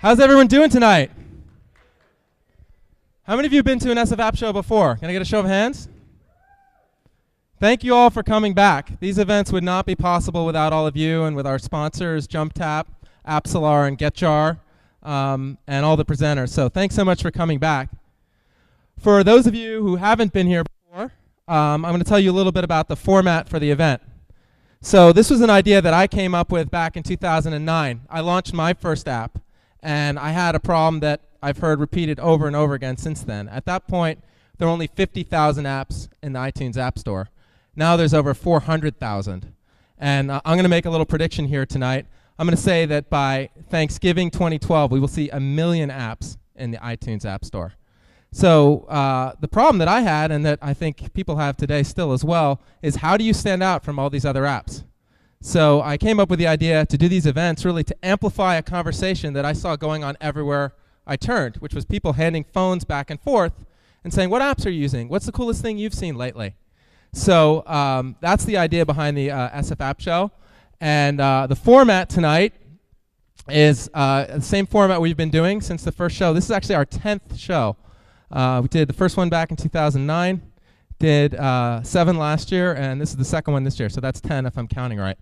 How's everyone doing tonight? How many of you have been to an SF AppShow before? Can I get a show of hands? Thank you all for coming back. These events would not be possible without all of you and with our sponsors, JumpTap, AppSolar, and GetJar, and all the presenters. So thanks so much for coming back. For those of you who haven't been here before, I'm going to tell you a little bit about the format for the event. So this was an idea that I came up with back in 2009. I launched my first app, and I had a problem that I've heard repeated over and over again since then. At that point, there were only 50,000 apps in the iTunes App Store. Now there's over 400,000. And I'm going to make a little prediction here tonight. I'm going to say that by Thanksgiving 2012, we will see 1 million apps in the iTunes App Store. So the problem that I had, and that I think people have today still as well, is how do you stand out from all these other apps? So I came up with the idea to do these events really to amplify a conversation that I saw going on everywhere I turned, which was people handing phones back and forth and saying, what apps are you using? What's the coolest thing you've seen lately? So that's the idea behind the SF AppShow. And the format tonight is the same format we've been doing since the first show. This is actually our 10th show. We did the first one back in 2009, did 7 last year, and this is the second one this year, so that's 10 if I'm counting right.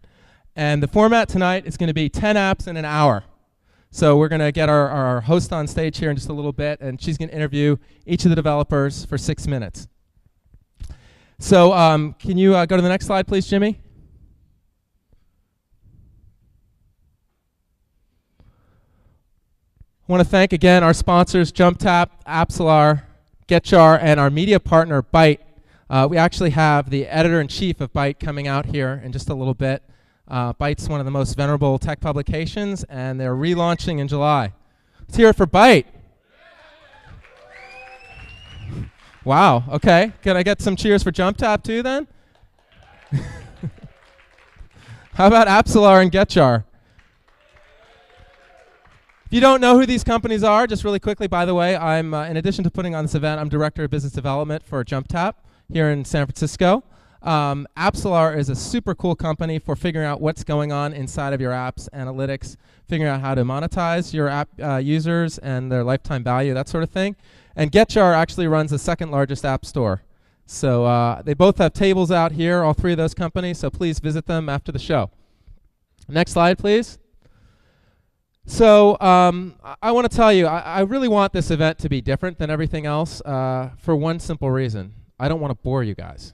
And the format tonight is going to be 10 apps in an hour. So we're going to get our host on stage here in just a little bit, and she's going to interview each of the developers for 6 minutes. So can you go to the next slide, please, Jimmy? I want to thank again our sponsors, JumpTap, AppSolar, GetJar, and our media partner, Byte. We actually have the editor-in-chief of Byte coming out here in just a little bit. Byte's one of the most venerable tech publications, and they're relaunching in July. Let's hear it for Byte. Wow, okay. Can I get some cheers for JumpTap too then? How about AppSolar and GetJar? If you don't know who these companies are, just really quickly, by the way, I'm, in addition to putting on this event, I'm Director of Business Development for JumpTap here in San Francisco. AppSolar is a super cool company for figuring out what's going on inside of your apps, analytics, figuring out how to monetize your app users and their lifetime value, that sort of thing. And GetJar actually runs the second largest app store. So they both have tables out here, all three of those companies, so please visit them after the show. Next slide, please. So I want to tell you, I really want this event to be different than everything else for one simple reason. I don't want to bore you guys.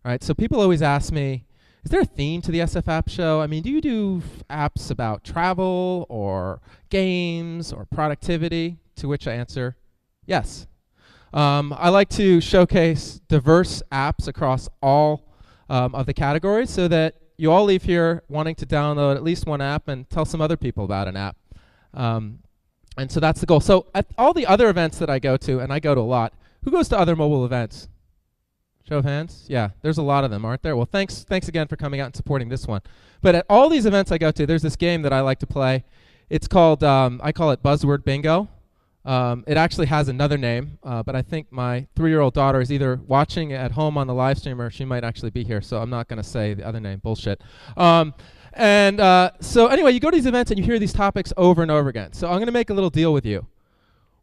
All right, so people always ask me, is there a theme to the SF AppShow? I mean, do you do apps about travel or games or productivity? To which I answer, yes. I like to showcase diverse apps across all of the categories so that you all leave here wanting to download at least one app and tell some other people about an app. And so that's the goal. So at all the other events that I go to, and I go to a lot, who goes to other mobile events? Show of hands? Yeah, there's a lot of them, aren't there? Well, thanks again for coming out and supporting this one. But at all these events I go to, there's this game that I like to play. It's called, I call it Buzzword Bingo. It actually has another name, but I think my 3-year-old daughter is either watching at home on the live stream or she might actually be here, so I'm not going to say the other name. Bullshit. So anyway, you go to these events and you hear these topics over and over again. So I'm going to make a little deal with you.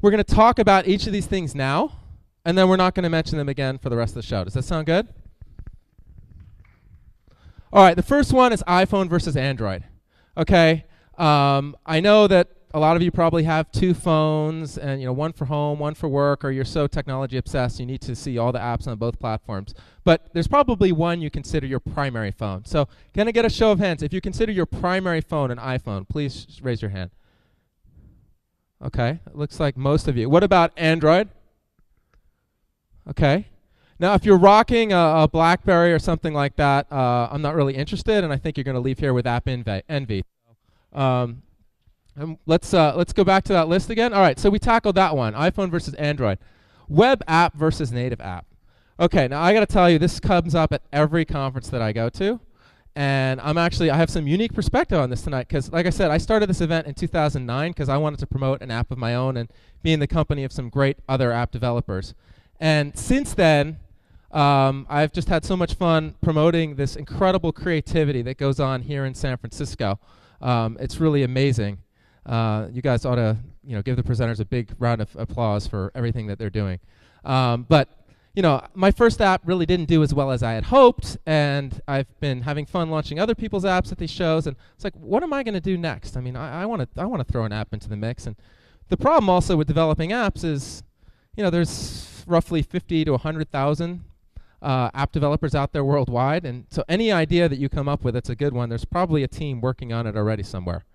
We're going to talk about each of these things now, and then we're not going to mention them again for the rest of the show. Does that sound good? All right, the first one is iPhone versus Android. Okay, I know that a lot of you probably have 2 phones, and one for home, one for work, or you're so technology obsessed you need to see all the apps on both platforms. But there's probably one you consider your primary phone. So can I get a show of hands? If you consider your primary phone an iPhone, please raise your hand. Okay, it looks like most of you. What about Android? Okay. Now, if you're rocking a BlackBerry or something like that, I'm not really interested, and I think you're going to leave here with app envy. Let's go back to that list again. All right, so we tackled that one, iPhone versus Android. Web app versus native app. Okay, now I got to tell you, this comes up at every conference that I go to, and I have some unique perspective on this tonight, because like I said, I started this event in 2009 because I wanted to promote an app of my own and be in the company of some great other app developers. And since then, I've just had so much fun promoting this incredible creativity that goes on here in San Francisco. It's really amazing. You guys ought to give the presenters a big round of applause for everything that they're doing. But my first app really didn't do as well as I had hoped, and I've been having fun launching other people's apps at these shows, and it's like, what am I going to do next? I mean, I want to throw an app into the mix, and the problem also with developing apps is, there's roughly 50 to 100,000 app developers out there worldwide, and so any idea that you come up with that's a good one, there's probably a team working on it already somewhere.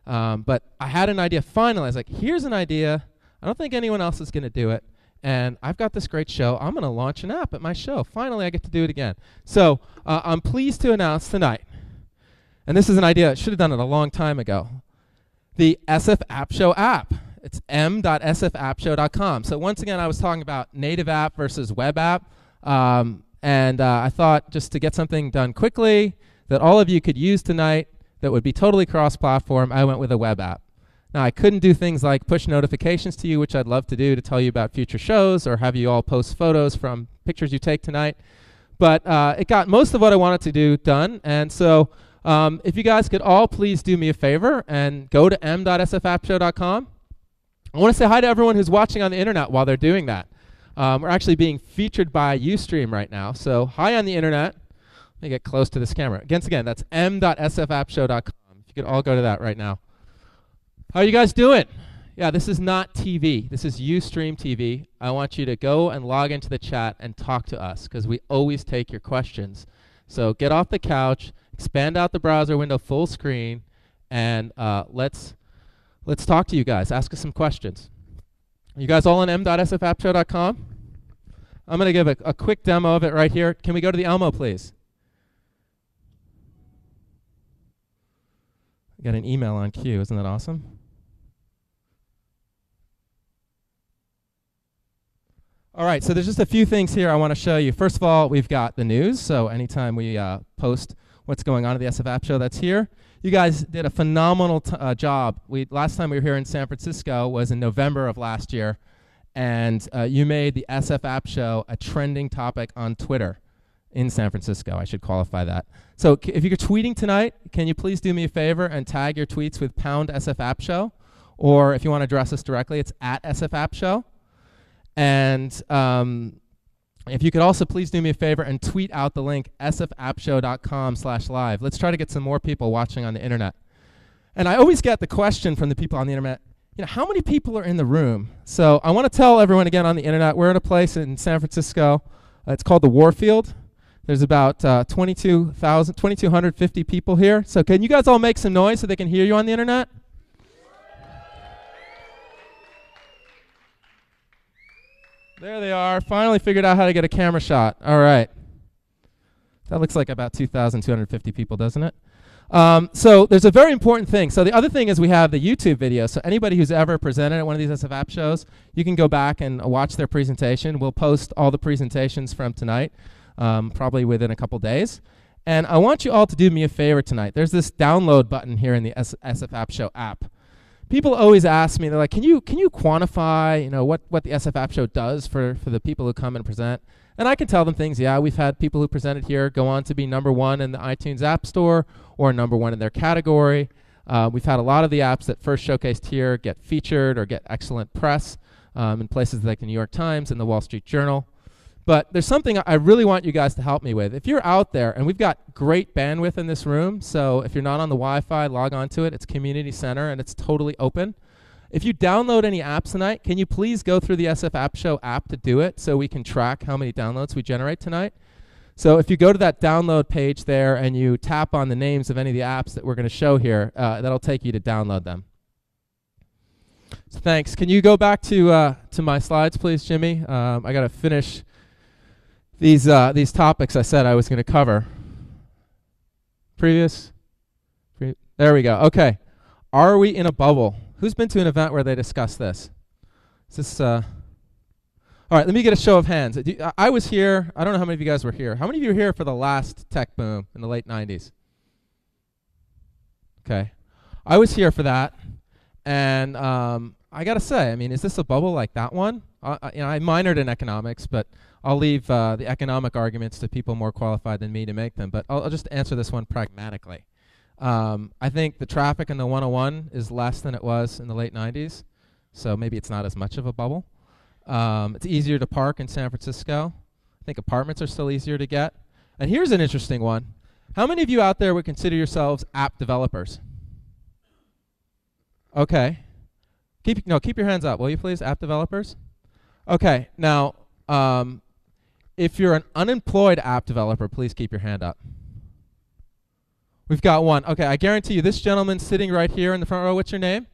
But I had an idea finally. I was like, here's an idea. I don't think anyone else is going to do it. And I've got this great show. I'm going to launch an app at my show. Finally, I get to do it again. So I'm pleased to announce tonight, and this is an idea, I should have done it a long time ago, the SF AppShow app. It's m.sfappshow.com. So once again, I was talking about native app versus web app. And I thought just to get something done quickly that all of you could use tonight that would be totally cross-platform, I went with a web app. Now, I couldn't do things like push notifications to you, which I'd love to do to tell you about future shows or have you all post photos from pictures you take tonight. But it got most of what I wanted to do done. And so if you guys could all please do me a favor and go to m.sfappshow.com. I want to say hi to everyone who's watching on the internet while they're doing that. We're actually being featured by Ustream right now. So hi on the internet. Let me get close to this camera. Again, that's m.sfappshow.com. If you could all go to that right now. How are you guys doing? Yeah, this is not TV. This is Ustream TV. I want you to go and log into the chat and talk to us because we always take your questions. So get off the couch, expand out the browser window full screen, and let's talk to you guys. Ask us some questions. Are you guys all on m.sfappshow.com? I'm going to give a quick demo of it right here. Can we go to the Elmo, please? I got an email on cue. Isn't that awesome? All right, so there's just a few things here I want to show you. First of all, we've got the news. So anytime we post what's going on at the SF App Show, that's here. You guys did a phenomenal job. Last time we were here in San Francisco was in November of last year, and you made the SF App Show a trending topic on Twitter in San Francisco. I should qualify that. So if you're tweeting tonight, can you please do me a favor and tag your tweets with #SF App Show? Or if you want to address us directly, it's at SF App Show. And if you could also please do me a favor and tweet out the link sfappshow.com/live. Let's try to get some more people watching on the internet. And I always get the question from the people on the internet, how many people are in the room? So I want to tell everyone again on the internet, we're in a place in San Francisco. It's called the Warfield. There's about 2,250 people here. So can you guys all make some noise so they can hear you on the internet? There they are. Finally figured out how to get a camera shot. All right. That looks like about 2,250 people, doesn't it? So there's a very important thing. So the other thing is we have the YouTube video. So anybody who's ever presented at one of these SF App shows, you can go back and watch their presentation. We'll post all the presentations from tonight, probably within a couple days. And I want you all to do me a favor tonight. There's this download button here in the SF App Show app. People always ask me, they're like, can you quantify, what the SF App Show does for the people who come and present? And I can tell them things. Yeah, we've had people who presented here go on to be #1 in the iTunes App Store or #1 in their category. We've had a lot of the apps that first showcased here get featured or get excellent press in places like the New York Times and the Wall Street Journal. But there's something I really want you guys to help me with. If you're out there, and we've got great bandwidth in this room, so if you're not on the Wi-Fi, log on to it. It's Community Center, and it's totally open. If you download any apps tonight, can you please go through the SF App Show app to do it so we can track how many downloads we generate tonight? So if you go to that download page there and you tap on the names of any of the apps that we're going to show here, that'll take you to download them. So thanks. Can you go back to my slides, please, Jimmy? I got to finish these topics I said I was going to cover. Previous? There we go. Okay. Are we in a bubble? Who's been to an event where they discuss this? Is this all right, let me get a show of hands. I was here. I don't know how many of you guys were here. How many of you were here for the last tech boom in the late 90s? Okay. I was here for that. And I got to say, I mean, is this a bubble like that one? I minored in economics, but I'll leave the economic arguments to people more qualified than me to make them. But I'll just answer this one pragmatically. I think the traffic in the 101 is less than it was in the late 90s. so maybe it's not as much of a bubble. It's easier to park in San Francisco. I think apartments are still easier to get. And here's an interesting one. How many of you out there would consider yourselves app developers? Okay. Keep your hands up, will you please, app developers? Okay, now, if you're an unemployed app developer, please keep your hand up. We've got one. Okay, I guarantee you, this gentleman sitting right here in the front row, what's your name?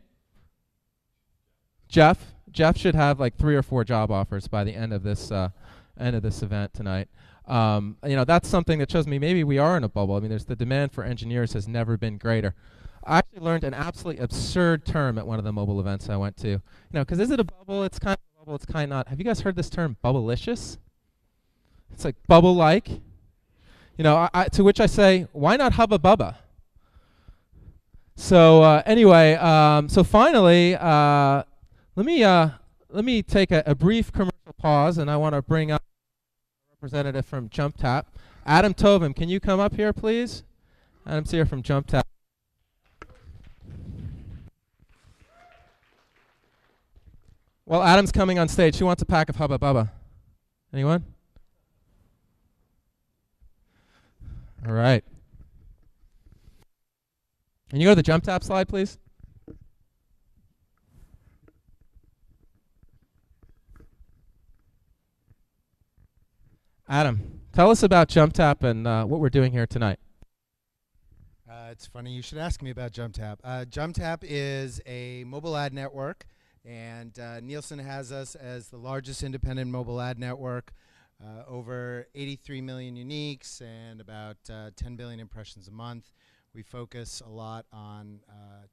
Jeff. Jeff should have like 3 or 4 job offers by the end of this event tonight. That's something that shows me maybe we are in a bubble. I mean, the demand for engineers has never been greater. I actually learned an absolutely absurd term at one of the mobile events I went to. Because is it a bubble? It's kind of a bubble. It's kind of not. Have you guys heard this term, bubblicious? It's like bubble-like. To which I say, why not Hubba Bubba? So anyway, so finally, let me take a brief commercial pause, and I want to bring up a representative from JumpTap, Adam Tovim. Can you come up here, please? Adam's here from JumpTap. Well, Adam's coming on stage. Who wants a pack of Hubba Bubba? Anyone? All right. Can you go to the JumpTap slide, please? Adam, tell us about JumpTap and what we're doing here tonight. It's funny you should ask me about JumpTap. JumpTap is a mobile ad network, and Nielsen has us as the largest independent mobile ad network. Over 83 million uniques and about 10 billion impressions a month. We focus a lot on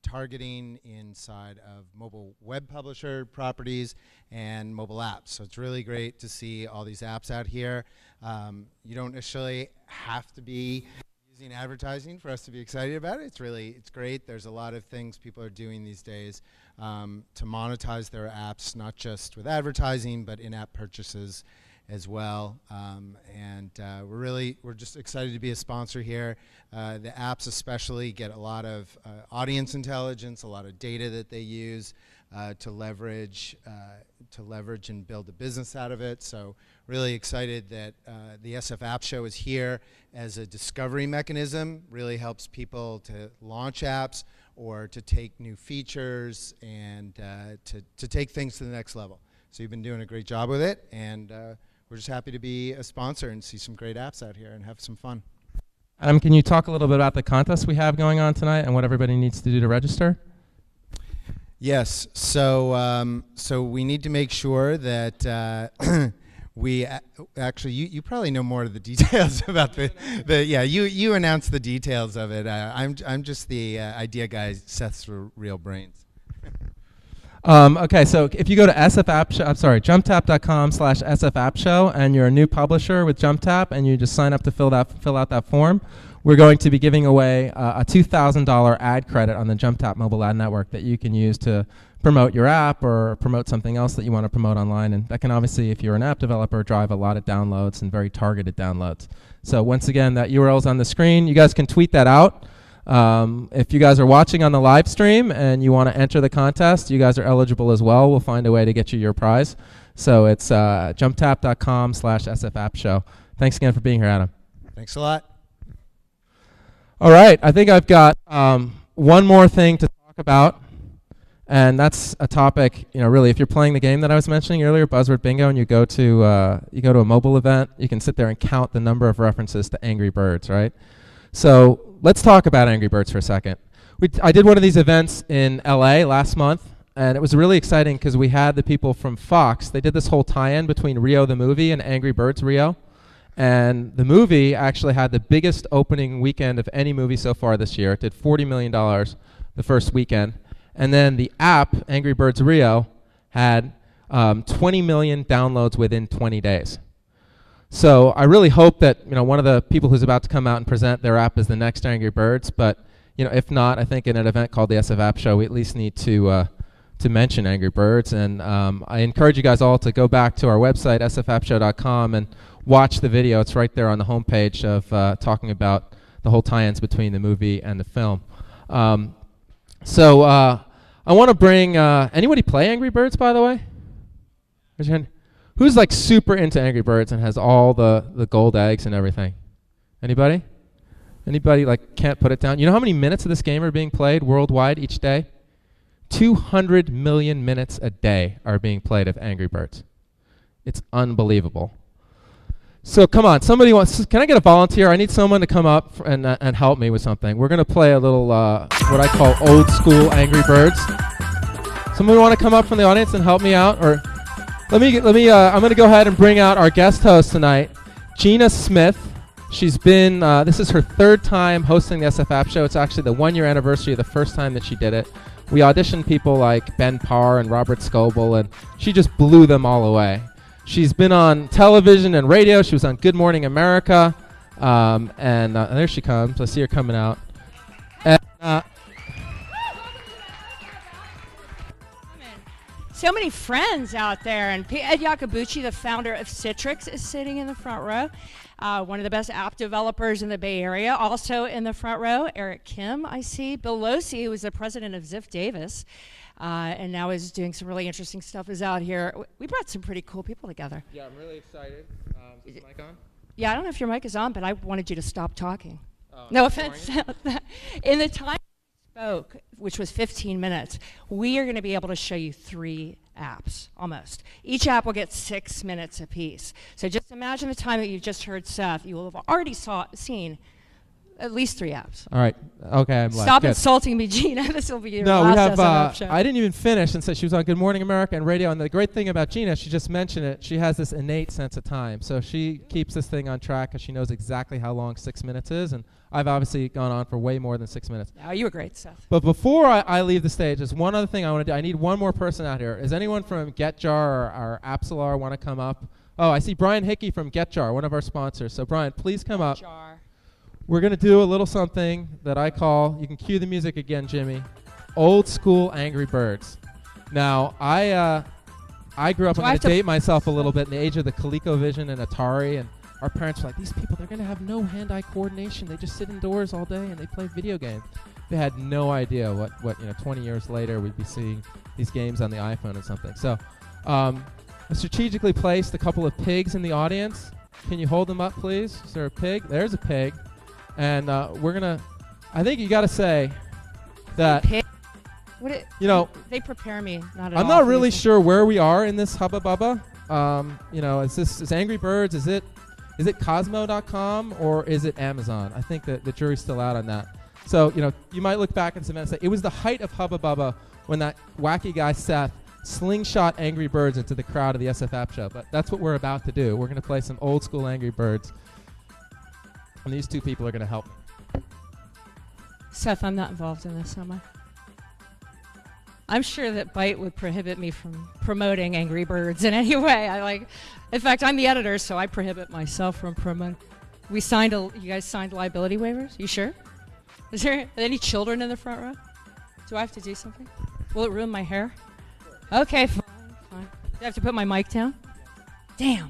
targeting inside of mobile web publisher properties and mobile apps. So it's really great to see all these apps out here. You don't necessarily have to be using advertising for us to be excited about it. It's great. There's a lot of things people are doing these days to monetize their apps, not just with advertising, but in-app purchases as well, we're just excited to be a sponsor here. The apps especially get a lot of audience intelligence, a lot of data that they use to leverage and build a business out of it. So really excited that the SF AppShow is here as a discovery mechanism. Really helps people to launch apps or to take new features and to take things to the next level. So you've been doing a great job with it, and we're just happy to be a sponsor and see some great apps out here and have some fun. Adam, can you talk a little bit about the contest we have going on tonight and what everybody needs to do to register? Yes. So we need to make sure that we actually you probably know more of the details about you announce the details of it. I'm just the idea guy. Seth's real brains. Okay, so if you go to jumptap.com/SF AppShow and you're a new publisher with JumpTap and you just sign up to fill out that form, we're going to be giving away a $2,000 ad credit on the JumpTap mobile ad network that you can use to promote your app or promote something else that you want to promote online. And that can obviously, if you're an app developer, drive a lot of downloads and very targeted downloads. So once again, that URL is on the screen. You guys can tweet that out. If you guys are watching on the live stream and you want to enter the contest, you guys are eligible as well. We'll find a way to get you your prize. So it's jumptap.com/SF AppShow. Thanks again for being here, Adam. Thanks a lot. All right, I think I've got one more thing to talk about, and that's a topic. Really, if you're playing the game that I was mentioning earlier, Buzzword Bingo, and you go to a mobile event, you can sit there and count the number of references to Angry Birds, right? So let's talk about Angry Birds for a second. I did one of these events in LA last month, and it was really exciting because we had the people from Fox. They did this whole tie-in between Rio the movie and Angry Birds Rio. And the movie actually had the biggest opening weekend of any movie so far this year. It did $40 million the first weekend. And then the app, Angry Birds Rio, had 20 million downloads within 20 days. So I really hope that one of the people who's about to come out and present their app is the next Angry Birds. But if not, I think in an event called the SF AppShow, we at least need to mention Angry Birds. And I encourage you guys all to go back to our website, sfappshow.com, and watch the video. It's right there on the homepage of talking about the whole tie-ins between the movie and the film. So I want to bring, anybody play Angry Birds, by the way? Raise your hand. Who's like super into Angry Birds and has all the gold eggs and everything? Anybody? Anybody like can't put it down? You know how many minutes of this game are being played worldwide each day? 200 million minutes a day are being played of Angry Birds. It's unbelievable. So come on, somebody wants, can I get a volunteer? I need someone to come up and help me with something. We're going to play a little, what I call old school Angry Birds. Somebody want to come up from the audience and help me out? Or I'm going to go ahead and bring out our guest host tonight, Gina Smith. She's been, this is her third time hosting the SF AppShow. It's actually the 1-year anniversary of the first time that she did it. We auditioned people like Ben Parr and Robert Scoble, and she just blew them all away. She's been on television and radio. She was on Good Morning America. And there she comes. I see her coming out. And, so many friends out there. And Ed Yakabuchi, the founder of Citrix, is sitting in the front row. One of the best app developers in the Bay Area, also in the front row. Eric Kim, I see. Bill Losi, who was the president of Ziff Davis. And now is doing some really interesting stuff, is out here. We brought some pretty cool people together. Yeah, I'm really excited. Is the mic on? Yeah, I don't know if your mic is on, but I wanted you to stop talking. Oh, No offense. In the time we spoke, which was 15 minutes, we are going to be able to show you 3 apps, almost. Each app will get 6 minutes apiece. So just imagine the time that you just heard Seth. You will have already seen at least 3 apps. All right. Okay, I'm left. Stop Good. insulting me, Gina. This will be your No, we last have. SF app show. I didn't even finish, and said she was on Good Morning America and radio. And the great thing about Gina, she just mentioned it. She has this innate sense of time, so she keeps this thing on track because she knows exactly how long 6 minutes is. And I've obviously gone on for way more than 6 minutes. No, you were great, Seth. But before I leave the stage, there's one other thing I want to do. I need one more person out here. Is anyone from GetJar or AppSolar want to come up? Oh, I see Brian Hickey from GetJar, one of our sponsors. So Brian, please come up. Jar. We're going to do a little something that I call, you can cue the music again, Jimmy, old school Angry Birds. Now, I grew up, I'm going to date myself a little bit in the age of the ColecoVision and Atari, and our parents were like, these people, they're going to have no hand-eye coordination. They just sit indoors all day and they play video games. They had no idea what 20 years later we'd be seeing these games on the iPhone or something. So I strategically placed a couple of pigs in the audience. Can you hold them up, please? Is there a pig? There's a pig. And we're going to, I think you got to say that, you know, they prepare me, not at all. I'm not really sure where we are in this hubba bubba. You know, is Angry Birds, is it Cosmo.com or is it Amazon? I think that the jury's still out on that. So, you know, you might look back and say, it was the height of hubba bubba when that wacky guy Seth slingshot Angry Birds into the crowd of the SF AppShow. But that's what we're about to do. We're going to play some old school Angry Birds. And these 2 people are going to help me. Seth, I'm not involved in this, am I? I'm sure that Byte would prohibit me from promoting Angry Birds in any way. In fact, I'm the editor, so I prohibit myself from promoting. You guys signed liability waivers? You sure? Is there any children in the front row? Do I have to do something? Will it ruin my hair? Okay, fine. Do I have to put my mic down? Damn.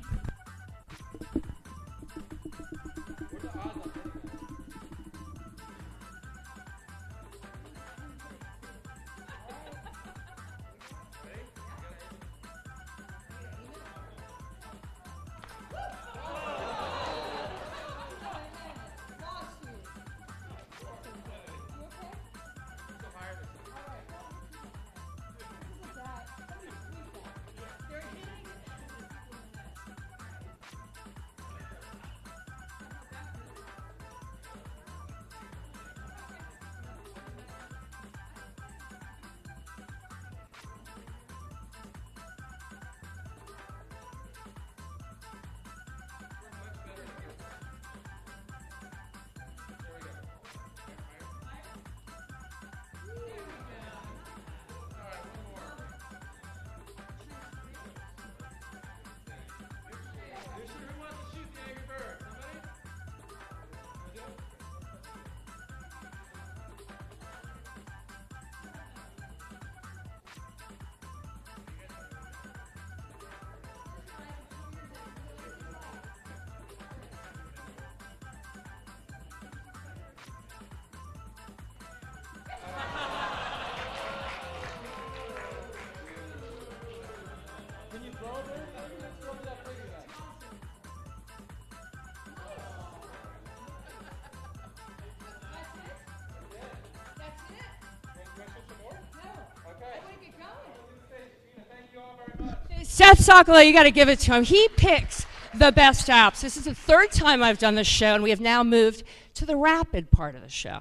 Seth Socolow, you got to give it to him. He picks the best apps. This is the third time I've done this show, and we have now moved to the rapid part of the show.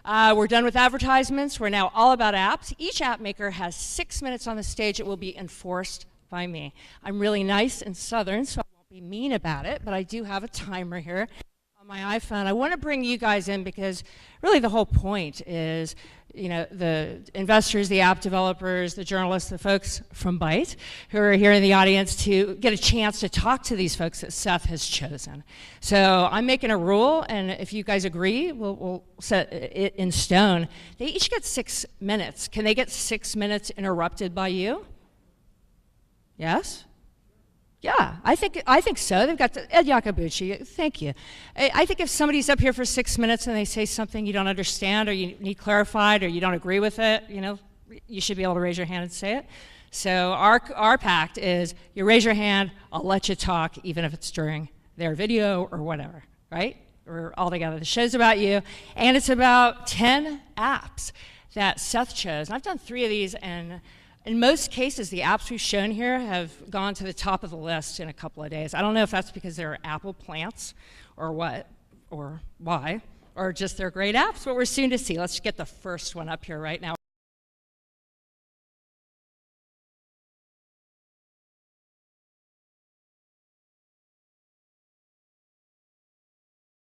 We're done with advertisements. We're now all about apps. Each app maker has 6 minutes on the stage. It will be enforced by me. I'm really nice and southern, so I won't be mean about it, but I do have a timer here on my iPhone. I want to bring you guys in because really the whole point is, you know, the investors, the app developers, the journalists, the folks from Byte who are here in the audience to get a chance to talk to these folks that Seth has chosen. So I'm making a rule, and if you guys agree, we'll set it in stone. They each get 6 minutes. Can they get 6 minutes interrupted by you? Yes? Yeah, I think so. They've got Ed Yakabuchi. Thank you. I think if somebody's up here for 6 minutes and they say something you don't understand, or you need clarified, or you don't agree with it, you know, you should be able to raise your hand and say it. So our pact is you raise your hand, I'll let you talk, even if it's during their video or whatever, right? Or all together. The show's about you, and it's about 10 apps that Seth chose. And I've done 3 of these, and in most cases, the apps we've shown here have gone to the top of the list in a couple of days. I don't know if that's because they're Apple plants or what, or why, or just they're great apps, but we're soon to see. Let's get the first one up here right now.